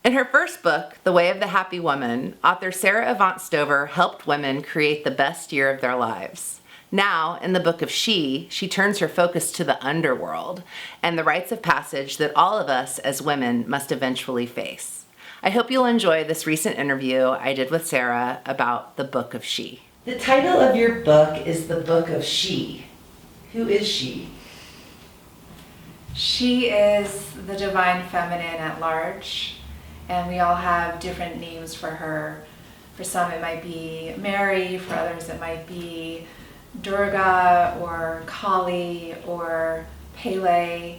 In her first book, The Way of the Happy Woman, author Sara Avant Stover helped women create the best year of their lives. Now, in the book of She turns her focus to the underworld and the rites of passage that all of us as women must eventually face. I hope you'll enjoy this recent interview I did with Sara about the book of She. The title of your book is The Book of She. Who is she? She is the divine feminine at large, and we all have different names for her. For some it might be Mary, for others it might be Durga or Kali or Pele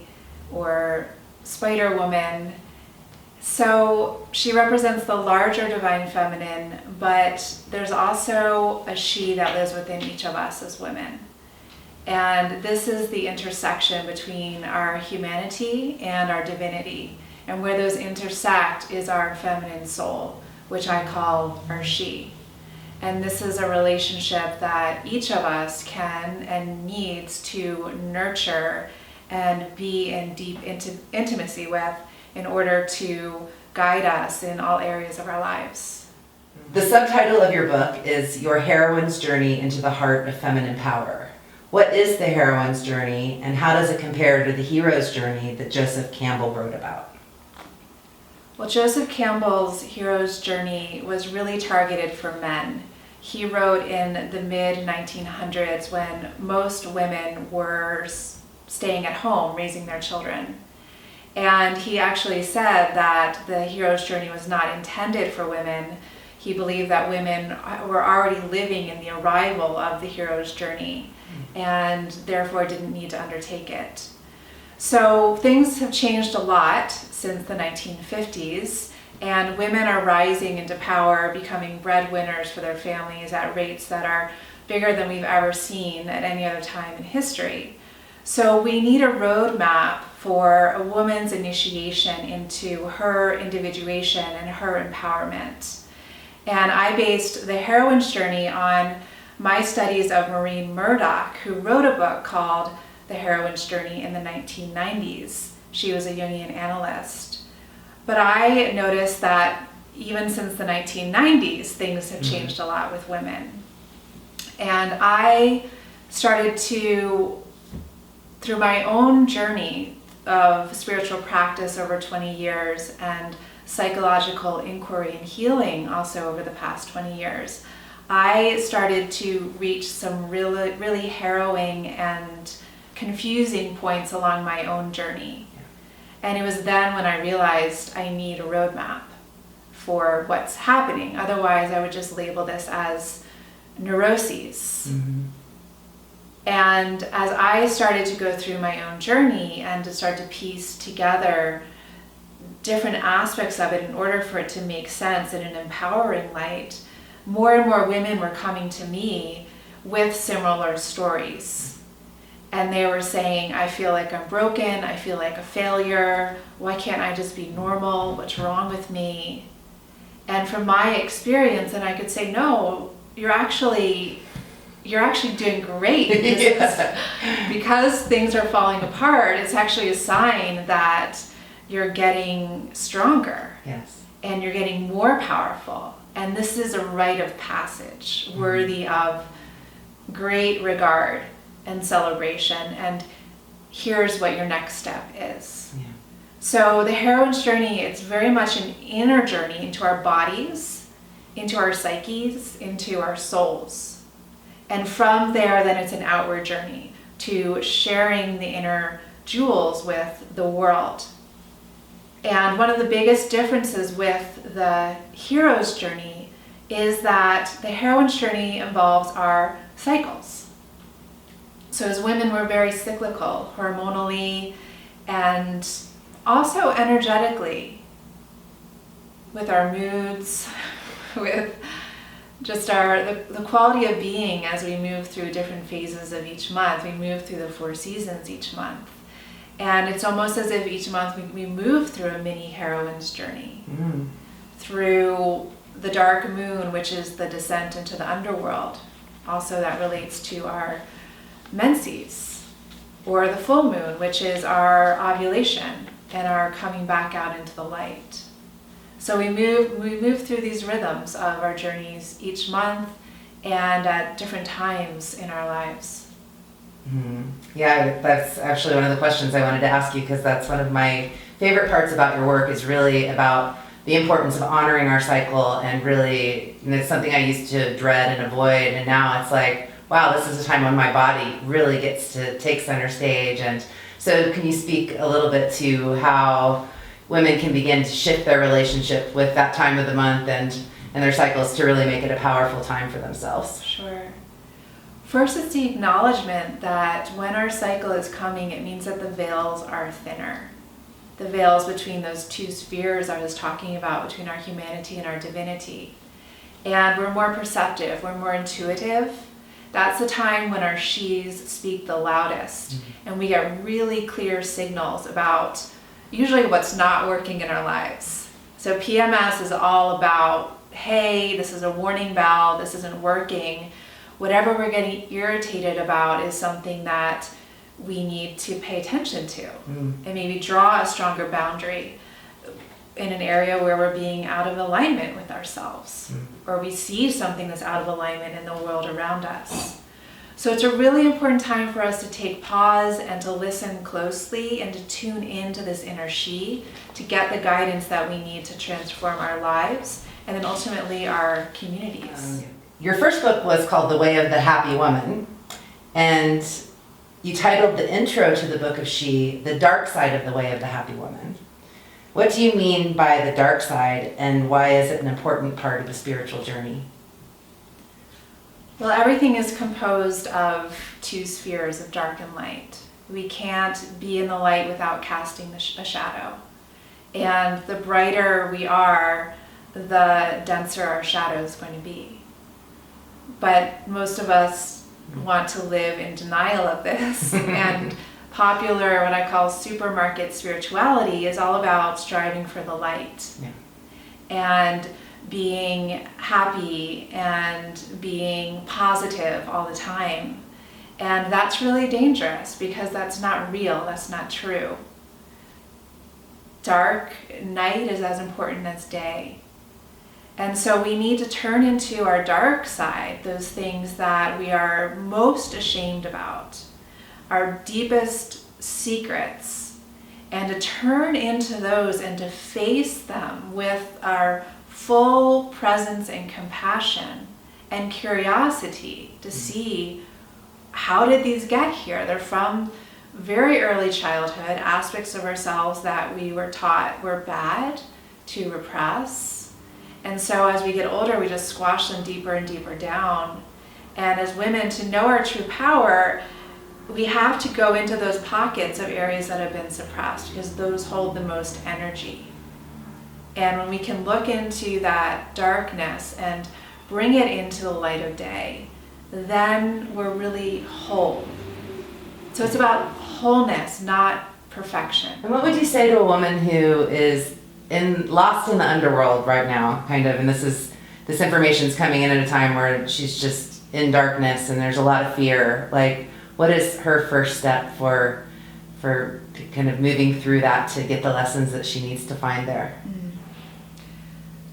or Spider Woman. So she represents the larger divine feminine, but there's also a she that lives within each of us as women. And this is the intersection between our humanity and our divinity. And where those intersect is our feminine soul, which I call our she. And this is a relationship that each of us can and needs to nurture and be in deep intimacy with in order to guide us in all areas of our lives. The subtitle of your book is Your Heroine's Journey into the Heart of Feminine Power. What is the heroine's journey, and how does it compare to the hero's journey that Joseph Campbell wrote about? Well, Joseph Campbell's hero's journey was really targeted for men. He wrote in the mid-1900s when most women were staying at home raising their children. And he actually said that the hero's journey was not intended for women. He believed that women were already living in the arrival of the hero's journey and therefore didn't need to undertake it. So things have changed a lot since the 1950s, and women are rising into power, becoming breadwinners for their families at rates that are bigger than we've ever seen at any other time in history. So we need a roadmap for a woman's initiation into her individuation and her empowerment. And I based the heroine's journey on my studies of Maureen Murdoch, who wrote a book called The Heroine's Journey in the 1990s. She was a Jungian analyst. But I noticed that even since the 1990s, things have changed a lot with women. And I started to, through my own journey of spiritual practice over 20 years and psychological inquiry and healing also over the past 20 years, I started to reach some really harrowing and confusing points along my own journey. And it was then when I realized I need a roadmap for what's happening. Otherwise, I would just label this as neuroses. Mm-hmm. And as I started to go through my own journey and to start to piece together different aspects of it in order for it to make sense in an empowering light, more and more women were coming to me with similar stories. And they were saying, I feel like I'm broken, I feel like a failure, why can't I just be normal, what's wrong with me? And from my experience, and I could say, no, you're actually doing great. Because things are falling apart, it's actually a sign that you're getting stronger. Yes. And you're getting more powerful. And this is a rite of passage worthy of great regard and celebration. And here's what your next step is. Yeah. So the heroine's journey, it's very much an inner journey into our bodies, into our psyches, into our souls. And from there, then it's an outward journey to sharing the inner jewels with the world. And one of the biggest differences with the hero's journey is that the heroine's journey involves our cycles. So as women, we're very cyclical, hormonally, and also energetically, with our moods, with just the quality of being as we move through different phases of each month. We move through the 4 seasons each month. And it's almost as if each month we move through a mini heroine's journey. Through the dark moon, which is the descent into the underworld. Also that relates to our menses. Or the full moon, which is our ovulation and our coming back out into the light. So we move through these rhythms of our journeys each month and at different times in our lives. Yeah, that's actually one of the questions I wanted to ask you, because that's one of my favorite parts about your work, is really about the importance of honoring our cycle. And really, it's something I used to dread and avoid, and now it's like, wow, this is a time when my body really gets to take center stage. And so can you speak a little bit to how women can begin to shift their relationship with that time of the month and their cycles to really make it a powerful time for themselves? Sure. First, it's the acknowledgement that when our cycle is coming, it means that the veils are thinner. The veils between those two spheres I was talking about, between our humanity and our divinity. And we're more perceptive, we're more intuitive. That's the time when our she's speak the loudest. And we get really clear signals about usually what's not working in our lives. So PMS is all about, hey, this is a warning bell, this isn't working. Whatever we're getting irritated about is something that we need to pay attention to and maybe draw a stronger boundary in an area where we're being out of alignment with ourselves or we see something that's out of alignment in the world around us. So it's a really important time for us to take pause and to listen closely and to tune into this inner she to get the guidance that we need to transform our lives and then ultimately our communities. Your first book was called The Way of the Happy Woman, and you titled the intro to the book of She, The Dark Side of the Way of the Happy Woman. What do you mean by the dark side, and why is it an important part of the spiritual journey? Well, everything is composed of two spheres of dark and light. We can't be in the light without casting a shadow. And the brighter we are, the denser our shadow is going to be. But most of us want to live in denial of this. And popular, what I call supermarket spirituality, is all about striving for the light. Yeah. And being happy and being positive all the time. And that's really dangerous because that's not real, that's not true. Dark night is as important as day. And so we need to turn into our dark side, those things that we are most ashamed about, our deepest secrets, and to turn into those and to face them with our full presence and compassion and curiosity to see, how did these get here? They're from very early childhood, aspects of ourselves that we were taught were bad to repress. And so as we get older, we just squash them deeper and deeper down. And as women, to know our true power, we have to go into those pockets of areas that have been suppressed because those hold the most energy. And when we can look into that darkness and bring it into the light of day, then we're really whole. So it's about wholeness, not perfection. And what would you say to a woman who is lost in the underworld right now, kind of, and this information's coming in at a time where she's just in darkness and there's a lot of fear? Like, what is her first step for kind of moving through that to get the lessons that she needs to find there?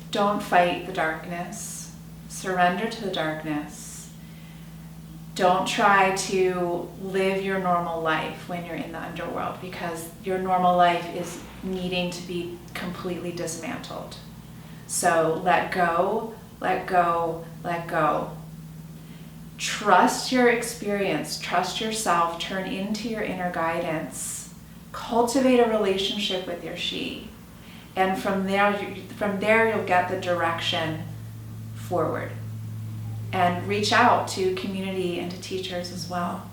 Don't fight the darkness. Surrender to the darkness. Don't try to live your normal life when you're in the underworld, because your normal life is needing to be completely dismantled. So let go, let go, let go. Trust your experience, trust yourself, turn into your inner guidance, cultivate a relationship with your she. And from there you'll get the direction forward. And reach out to community and to teachers as well.